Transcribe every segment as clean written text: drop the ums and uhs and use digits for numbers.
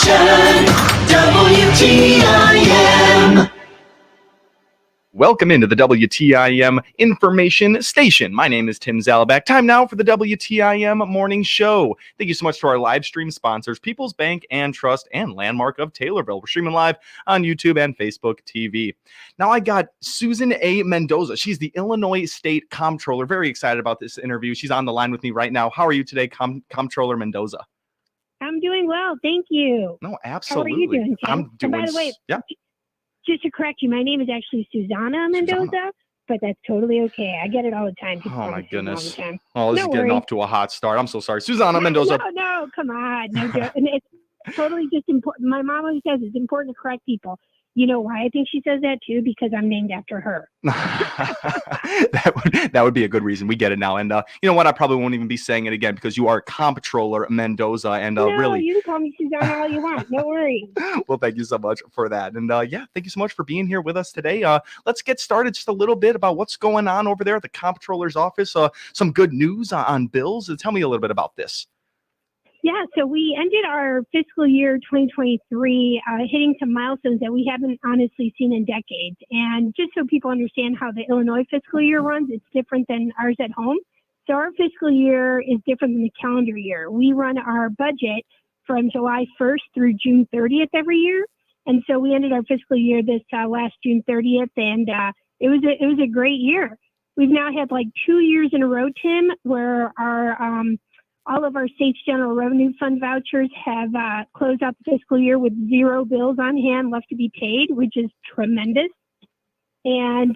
Station, WTIM. Welcome into the WTIM information station. My name is Tim Zalabak. Time now for the WTIM morning show. Thank you so much to our live stream sponsors, People's Bank and Trust and Landmark of Taylorville. We're streaming live on YouTube and Facebook TV. Now I got Susan A. Mendoza. She's the Illinois State Comptroller. Very excited about this interview. She's on the line with me right now. How are you today, Comptroller Mendoza? I'm doing well, thank you. No, absolutely. How are you doing, Tim? I'm doing. And by the way, yeah. Just to correct you, my name is actually Susanna Mendoza, but that's totally okay. I get it all the time. People Oh call my me Susan goodness. all the time. Oh, this is getting off to a hot start. I'm so sorry. Susanna Mendoza. No, come on. No joke. And it's totally just important. My mom always says it's important to correct people. You know why I think she says that too? Because I'm named after her. that would be a good reason. We get it now. And you know what? I probably won't even be saying it again because you are Comptroller Mendoza. And no, really, you can call me Susanna all you want. No worries. Well, thank you so much for that. And yeah, thank you so much for being here with us today. Let's get started just a little bit about what's going on over there at the Comptroller's office. Some good news on bills. Tell me a little bit about this. Yeah, so we ended our fiscal year 2023 hitting some milestones that we haven't honestly seen in decades. And just so people understand how the Illinois fiscal year runs, it's different than ours at home. So our fiscal year is different than the calendar year. We run our budget from July 1st through June 30th every year. And so we ended our fiscal year this last June 30th, and it was a great year. We've now had like 2 years in a row, Tim, where our all of our state's general revenue fund vouchers have closed out the fiscal year with 0 bills on hand left to be paid, which is tremendous. And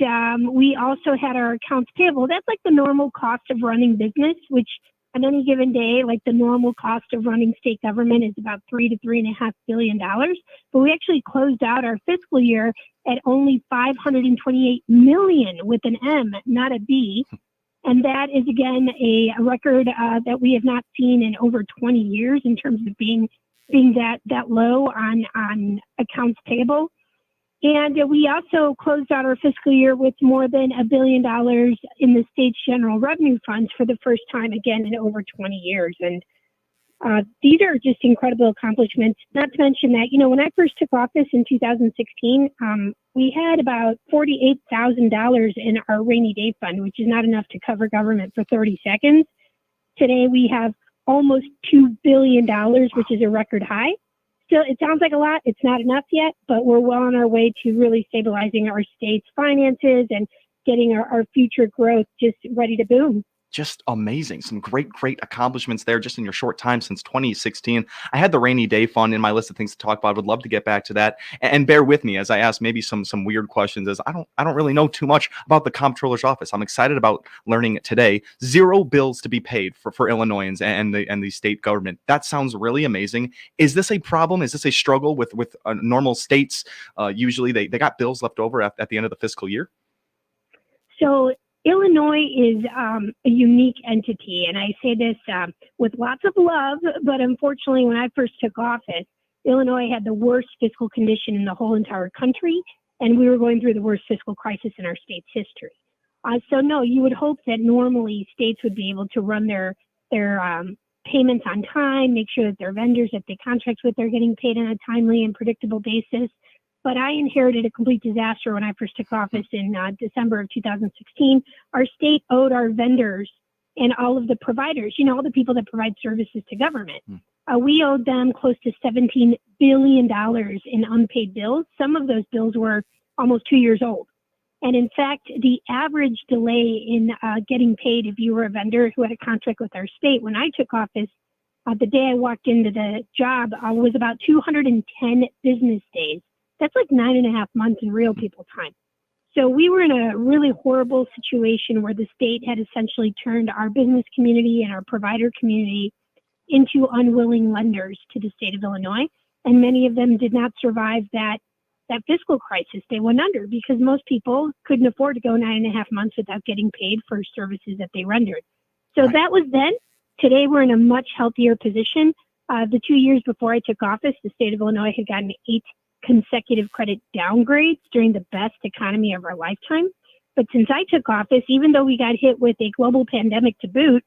we also had our accounts payable. That's like the normal cost of running business, which on any given day, like the normal cost of running state government is about $3 to $3.5 billion. But we actually closed out our fiscal year at only $528 million with an M, not a B. And that is, again, a record that we have not seen in over 20 years in terms of being that low on accounts payable. And we also closed out our fiscal year with more than $1 billion in the state's general revenue funds for the first time, again, in over 20 years. And these are just incredible accomplishments. Not to mention that, you know, when I first took office in 2016, we had about $48,000 in our rainy day fund, which is not enough to cover government for 30 seconds. Today, we have almost $2 billion, which is a record high. Still, it sounds like a lot. It's not enough yet, but we're well on our way to really stabilizing our state's finances and getting our future growth just ready to boom. Just amazing. Some great accomplishments there just in your short time since 2016. I had the rainy day fund in my list of things to talk about. I would love to get back to that. And bear with me as I ask maybe some weird questions, as I don't really know too much about the Comptroller's office. I'm excited about learning it today. 0 bills to be paid for Illinoisans and the state government. That sounds really amazing. Is this a problem? Is this a struggle with normal states? Usually they got bills left over at the end of the fiscal year. So Illinois is a unique entity, and I say this with lots of love, but unfortunately, when I first took office, Illinois had the worst fiscal condition in the whole entire country, and we were going through the worst fiscal crisis in our state's history. So no, you would hope that normally states would be able to run their payments on time, make sure that their vendors that they contract with are getting paid on a timely and predictable basis. But I inherited a complete disaster when I first took office in December of 2016. Our state owed our vendors and all of the providers, you know, all the people that provide services to government. We owed them close to $17 billion in unpaid bills. Some of those bills were almost 2 years old. And in fact, the average delay in getting paid if you were a vendor who had a contract with our state when I took office, the day I walked into the job was about 210 business days. That's like 9.5 months in real people time. So we were in a really horrible situation where the state had essentially turned our business community and our provider community into unwilling lenders to the state of Illinois. And many of them did not survive that fiscal crisis. They went under because most people couldn't afford to go 9.5 months without getting paid for services that they rendered. So that was then. Today, we're in a much healthier position. The 2 years before I took office, the state of Illinois had gotten 8 consecutive credit downgrades during the best economy of our lifetime. But since I took office, even though we got hit with a global pandemic to boot,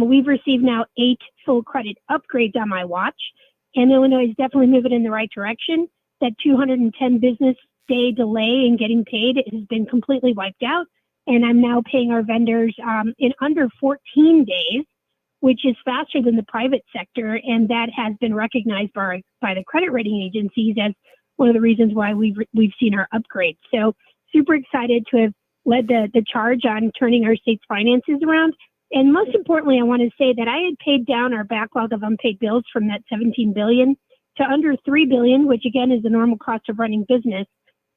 we've received now 8 full credit upgrades on my watch. and Illinois is definitely moving in the right direction. That 210 business day delay in getting paid has been completely wiped out, and I'm now paying our vendors in under 14 days, which is faster than the private sector, and that has been recognized by the credit rating agencies as one of the reasons why we've seen our upgrade. So super excited to have led the charge on turning our state's finances around. And most importantly, I want to say that I had paid down our backlog of unpaid bills from that $17 billion to under $3 billion, which again is the normal cost of running business,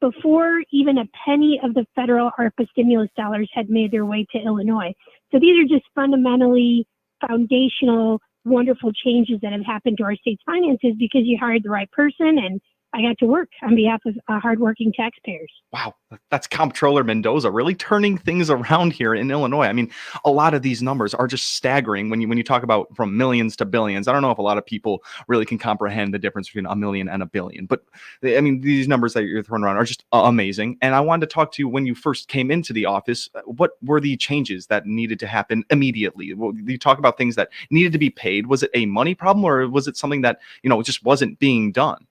before even a penny of the federal ARPA stimulus dollars had made their way to Illinois. So these are just fundamentally foundational, wonderful changes that have happened to our state's finances because you hired the right person, and I got to work on behalf of hardworking taxpayers. Wow, that's Comptroller Mendoza really turning things around here in Illinois. I mean, a lot of these numbers are just staggering when you talk about from millions to billions. I don't know if a lot of people really can comprehend the difference between a million and a billion, but I mean, these numbers that you're throwing around are just amazing. And I wanted to talk to you when you first came into the office. What were the changes that needed to happen immediately? Well, you talk about things that needed to be paid. Was it a money problem, or was it something that just wasn't being done?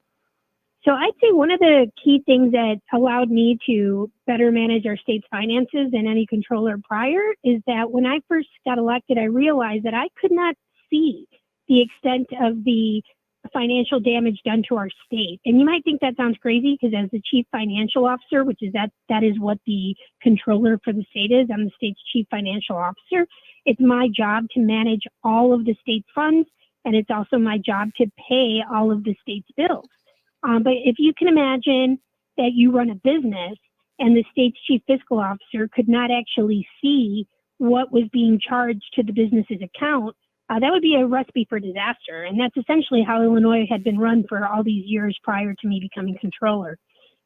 So I'd say one of the key things that allowed me to better manage our state's finances than any controller prior is that when I first got elected, I realized that I could not see the extent of the financial damage done to our state. And you might think that sounds crazy because as the chief financial officer, which is that is what the controller for the state is, I'm the state's chief financial officer. It's my job to manage all of the state's funds, and it's also my job to pay all of the state's bills. But if you can imagine that you run a business and the state's chief fiscal officer could not actually see what was being charged to the business's account, that would be a recipe for disaster. And that's essentially how Illinois had been run for all these years prior to me becoming controller.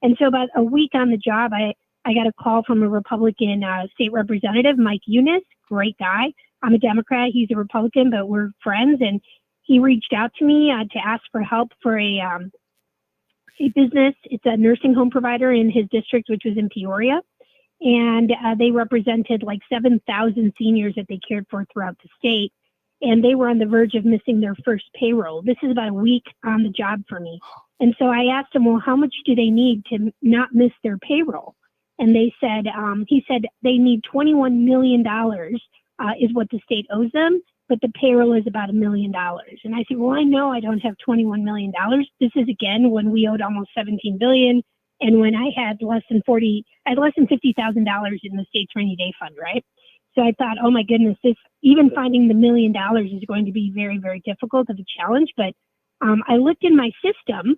And so about a week on the job, I got a call from a Republican state representative, Mike Eunice, great guy. I'm a Democrat, he's a Republican, but we're friends. And he reached out to me to ask for help for a business. It's a nursing home provider in his district, which was in Peoria. And they represented like 7,000 seniors that they cared for throughout the state. And they were on the verge of missing their first payroll. This is about a week on the job for me. And so I asked him, well, how much do they need to not miss their payroll? And he said they need $21 million is what the state owes them, but the payroll is about $1 million. And I said, well, I know I don't have $21 million. This is again when we owed almost $17 billion, and when I had less than $50,000 in the state's rainy day fund, right? So I thought, oh my goodness, even finding the $1 million is going to be very, very difficult of a challenge. But I looked in my system,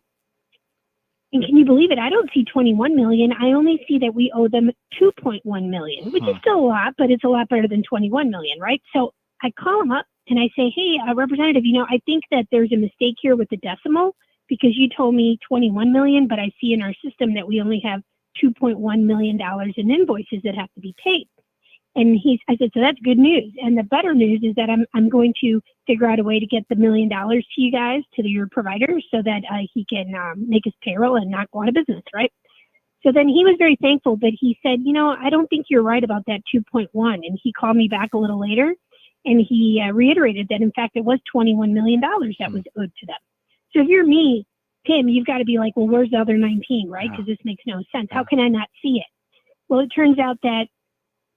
and can you believe it? I don't see 21 million. I only see that we owe them 2.1 million, which is still a lot, but it's a lot better than 21 million, right? So I call him up and I say, hey, Representative, I think that there's a mistake here with the decimal because you told me 21 million, but I see in our system that we only have $2.1 million in invoices that have to be paid. And I said, so that's good news. And the better news is that I'm going to figure out a way to get the $1 million to you guys, to your providers, so that he can make his payroll and not go out of business, right? So then he was very thankful, but he said, I don't think you're right about that 2.1. And he called me back a little later, and he reiterated that, in fact, it was $21 million that was owed to them. So if you're me, Tim, you've got to be like, well, where's the other 19, right? Because this makes no sense. How can I not see it? Well, it turns out that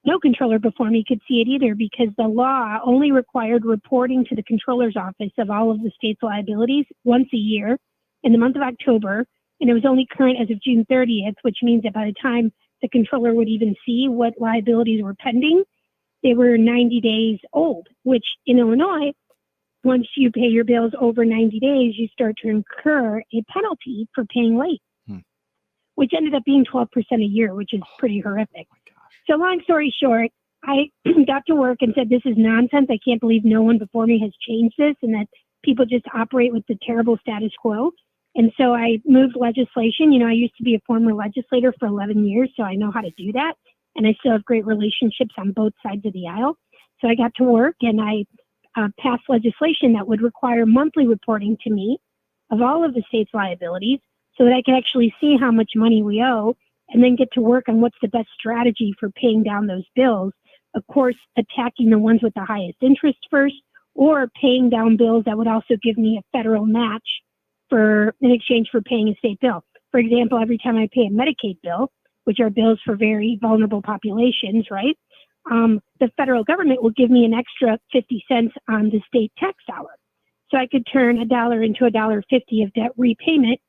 no controller before me could see it either because the law only required reporting to the controller's office of all of the state's liabilities once a year in the month of October. And it was only current as of June 30th, which means that by the time the controller would even see what liabilities were pending, they were 90 days old, which in Illinois, once you pay your bills over 90 days, you start to incur a penalty for paying late, which ended up being 12% a year, which is pretty horrific. So long story short, I got to work and said, this is nonsense. I can't believe no one before me has changed this and that people just operate with the terrible status quo. And so I moved legislation. I used to be a former legislator for 11 years, so I know how to do that. And I still have great relationships on both sides of the aisle. So I got to work and I passed legislation that would require monthly reporting to me of all of the state's liabilities so that I could actually see how much money we owe and then get to work on what's the best strategy for paying down those bills. Of course, attacking the ones with the highest interest first, or paying down bills that would also give me a federal match in exchange for paying a state bill. For example, every time I pay a Medicaid bill, which are bills for very vulnerable populations, right? The federal government will give me an extra 50 cents on the state tax dollar. So I could turn $1 into $1.50 of debt repayment,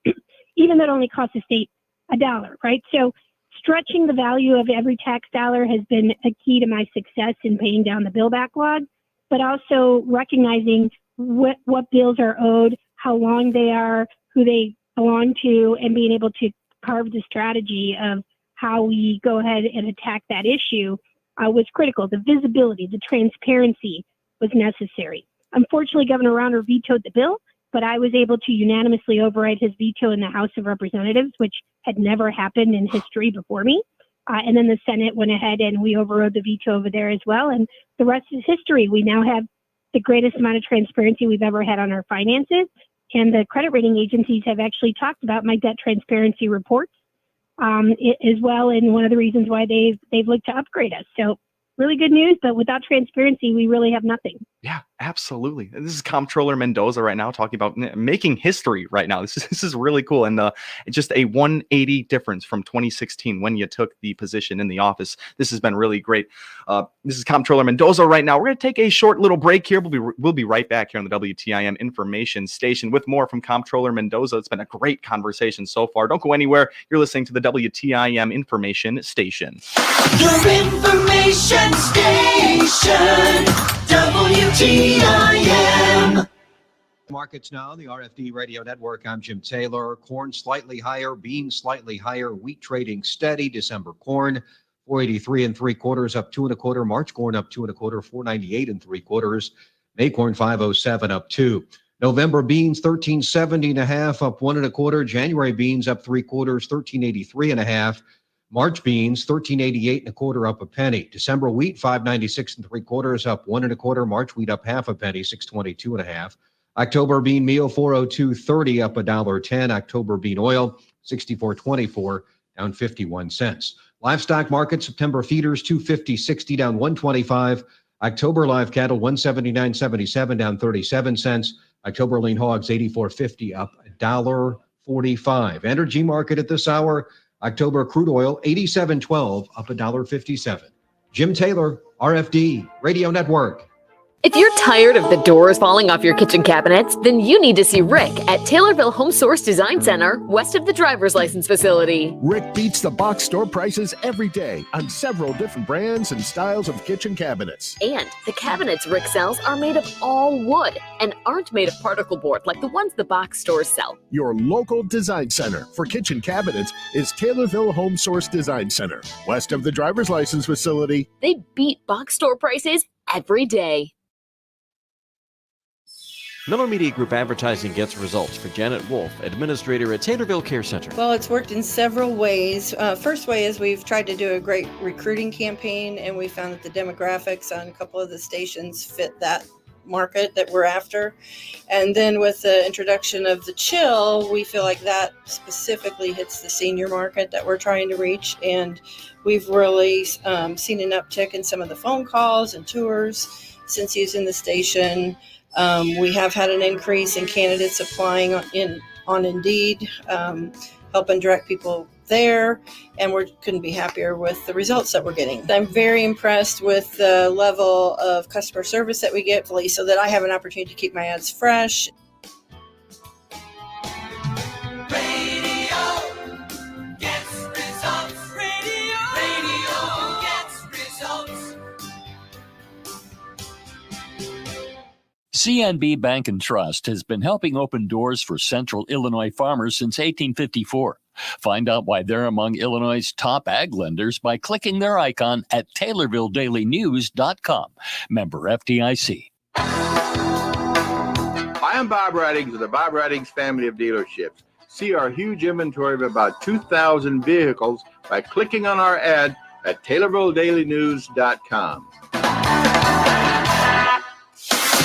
even though it only costs the state $1, right? So stretching the value of every tax dollar has been a key to my success in paying down the bill backlog, but also recognizing what bills are owed, how long they are, who they belong to, and being able to carve the strategy of how we go ahead and attack that issue was critical. The visibility, the transparency was necessary. Unfortunately, Governor Rauner vetoed the bill, but I was able to unanimously override his veto in the House of Representatives, which had never happened in history before me. And then the Senate went ahead and we overrode the veto over there as well. And the rest is history. We now have the greatest amount of transparency we've ever had on our finances. And the credit rating agencies have actually talked about my debt transparency reports as well. And one of the reasons why they've looked to upgrade us. So really good news, but without transparency, we really have nothing. Yeah, absolutely. This is Comptroller Mendoza right now talking about making history right now. This is really cool. And just a 180 difference from 2016 when you took the position in the office. This has been really great. This is Comptroller Mendoza right now. We're going to take a short little break here. We'll be right back here on the WTIM information station with more from Comptroller Mendoza. It's been a great conversation so far. Don't go anywhere. You're listening to the WTIM information station. Your information station, WTIM. Markets now, the RFD Radio Network. I'm Jim Taylor. Corn slightly higher, beans slightly higher, wheat trading steady. December corn, 483 3/4, up 2 1/4. March corn up 2 1/4, 498 3/4. May corn 507, up 2. November beans 1370.5, up 1 1/4. January beans up 3/4, 1383.5. March beans 1388 1/4, up a penny. December wheat 596 3/4, up 1 1/4. March wheat up half a penny, 622.5. October bean meal 402.30, up $1.10. October bean oil 64.24, down 51 cents. Livestock market, September feeders 250.60, down 125. October live cattle 179.77, down 37 cents. October lean hogs 84.50, up $1.45. Energy market at this hour, October crude oil 87.12, up $1.57. Jim Taylor, RFD Radio Network. If you're tired of the doors falling off your kitchen cabinets, then you need to see Rick at Taylorville Home Source Design Center, west of the driver's license facility. Rick beats the box store prices every day on several different brands and styles of kitchen cabinets. And the cabinets Rick sells are made of all wood and aren't made of particle board like the ones the box stores sell. Your local design center for kitchen cabinets is Taylorville Home Source Design Center, west of the driver's license facility. They beat box store prices every day. Miller Media Group Advertising gets results for Janet Wolf, administrator at Taylorville Care Center. Well, it's worked in several ways. First way is we've tried to do a great recruiting campaign, and we found that the demographics on a couple of the stations fit that market that we're after. And then with the introduction of the chill, we feel like that specifically hits the senior market that we're trying to reach. And we've really seen an uptick in some of the phone calls and tours since using the station. We have had an increase in candidates applying on Indeed, helping direct people there, and we couldn't be happier with the results that we're getting. I'm very impressed with the level of customer service that we get, so that I have an opportunity to keep my ads fresh. CNB Bank and Trust has been helping open doors for Central Illinois farmers since 1854. Find out why they're among Illinois' top ag lenders by clicking their icon at TaylorvilleDailyNews.com. Member FDIC. Hi, I'm Bob Reddings of the Bob Reddings family of dealerships. See our huge inventory of about 2,000 vehicles by clicking on our ad at TaylorvilleDailyNews.com.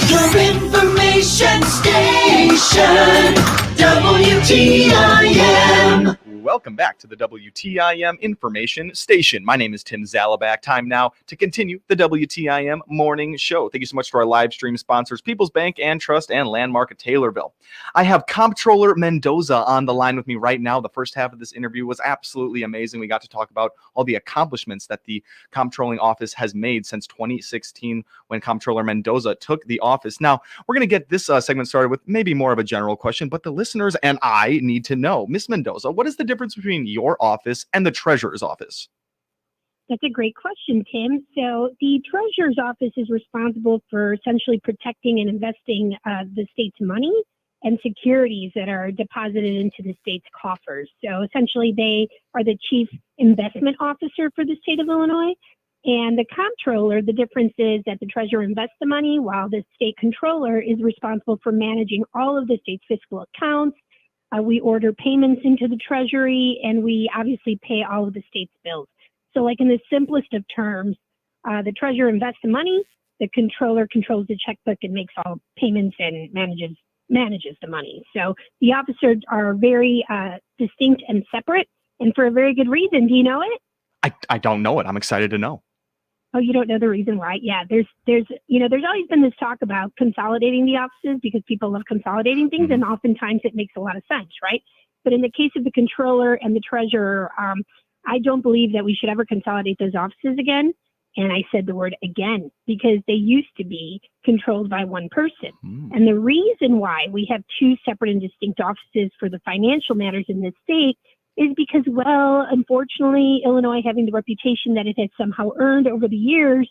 Your information station, WTIM. welcome back to the WTIM information station. My name is Tim Zalabak. Time now to continue the WTIM morning show. Thank you so much to our live stream sponsors, People's Bank and Trust and Landmark at Taylorville. I have Comptroller Mendoza on the line with me right now. The first half of this interview was absolutely amazing. We got to talk about all the accomplishments that the Comptrolling Office has made since 2016 when Comptroller Mendoza took the office. Now, we're going to get this segment started with maybe more of a general question, but the listeners and I need to know. Miss Mendoza, what is the difference between your office and the Treasurer's office? That's a great question, Tim. So the Treasurer's office is responsible for essentially protecting and investing the state's money and securities that are deposited into the state's coffers. So essentially, they are the chief investment officer for the state of Illinois. And the comptroller, the difference is that the treasurer invests the money, while the state controller is responsible for managing all of the state's fiscal accounts. We order payments into the treasury, and we obviously pay all of the state's bills. So like in the simplest of terms, the treasurer invests the money, the controller controls the checkbook and makes all payments and manages the money. So the officers are very distinct and separate, and for a very good reason. Do you know it? I don't know it. I'm excited to know. Oh, you don't know the reason why? Yeah, there's always been this talk about consolidating the offices because people love consolidating things, and oftentimes it makes a lot of sense, right? But in the case of the controller and the treasurer, I don't believe that we should ever consolidate those offices again. And I said the word again because they used to be controlled by one person. And the reason why we have two separate and distinct offices for the financial matters in this state is because, well, unfortunately, Illinois, having the reputation that it has somehow earned over the years,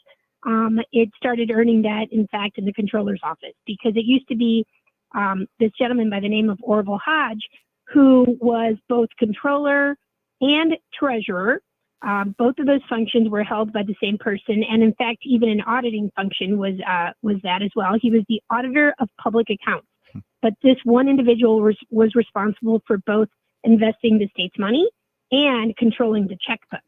it started earning that, in fact, in the controller's office, because it used to be this gentleman by the name of Orville Hodge, who was both controller and treasurer. Both of those functions were held by the same person, and in fact, even an auditing function was that as well. He was the auditor of public accounts, but this one individual was responsible for both investing the state's money and controlling the checkbook.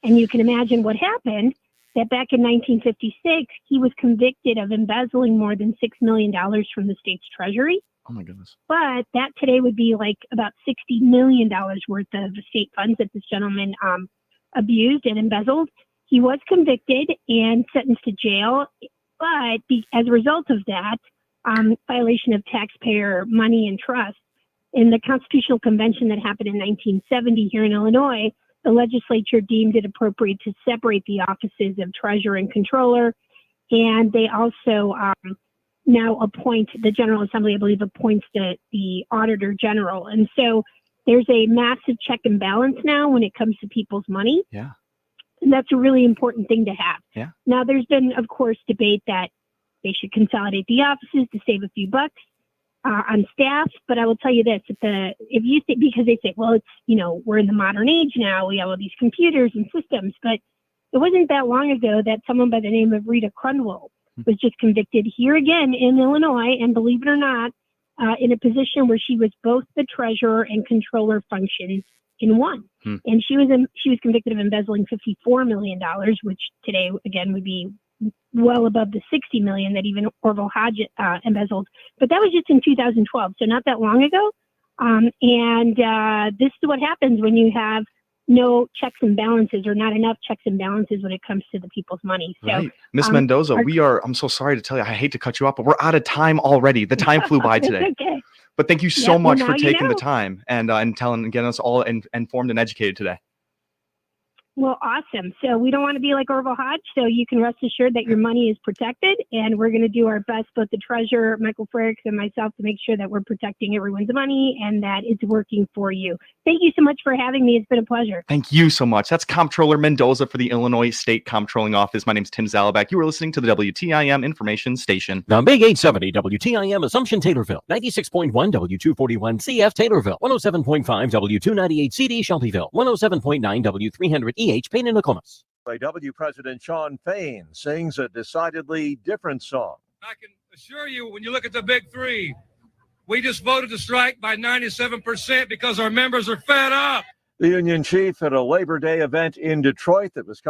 And you can imagine what happened, that back in 1956, he was convicted of embezzling more than $6 million from the state's treasury. Oh my goodness. But that today would be like about $60 million worth of state funds that this gentleman abused and embezzled. He was convicted and sentenced to jail, but as a result of that, violation of taxpayer money and trust, in the Constitutional Convention that happened in 1970 here in Illinois, the legislature deemed it appropriate to separate the offices of treasurer and controller, and they also now appoint, the General Assembly, I believe, appoints the Auditor General. And so there's a massive check and balance now when it comes to people's money. Yeah. And that's a really important thing to have. Yeah. Now, there's been, of course, debate that they should consolidate the offices to save a few bucks on staff, but I will tell you this: if you think, because they say, well, it's we're in the modern age now, we have all these computers and systems, but it wasn't that long ago that someone by the name of Rita Crundwell was just convicted here again in Illinois, and believe it or not, in a position where she was both the treasurer and controller functions in one, and she was convicted of embezzling $54 million, which today again would be well above the $60 million that even Orville Hodge embezzled. But that was just in 2012, so not that long ago. And this is what happens when you have no checks and balances, or not enough checks and balances when it comes to the people's money. So, right. Miss Mendoza, I'm so sorry to tell you, I hate to cut you off, but we're out of time already. The time flew by today. Okay. But thank you so much for taking the know. time and getting us all informed and educated today. Well, awesome. So we don't want to be like Orville Hodge, so you can rest assured that your money is protected, and we're going to do our best, both the treasurer, Michael Frericks, and myself, to make sure that we're protecting everyone's money and that it's working for you. Thank you so much for having me. It's been a pleasure. Thank you so much. That's Comptroller Mendoza for the Illinois State Comptrolling Office. My name is Tim Zalabak. You are listening to the WTIM information station. Now, Big 870 WTIM Assumption Taylorville, 96.1 W241 CF Taylorville, 107.5 W298 CD Shelbyville, 107.9 W300 EH Payne and Nokomis. W President Sean Fain sings a decidedly different song. I can assure you, when you look at the big three, we just voted to strike by 97% because our members are fed up. The union chief at a Labor Day event in Detroit that was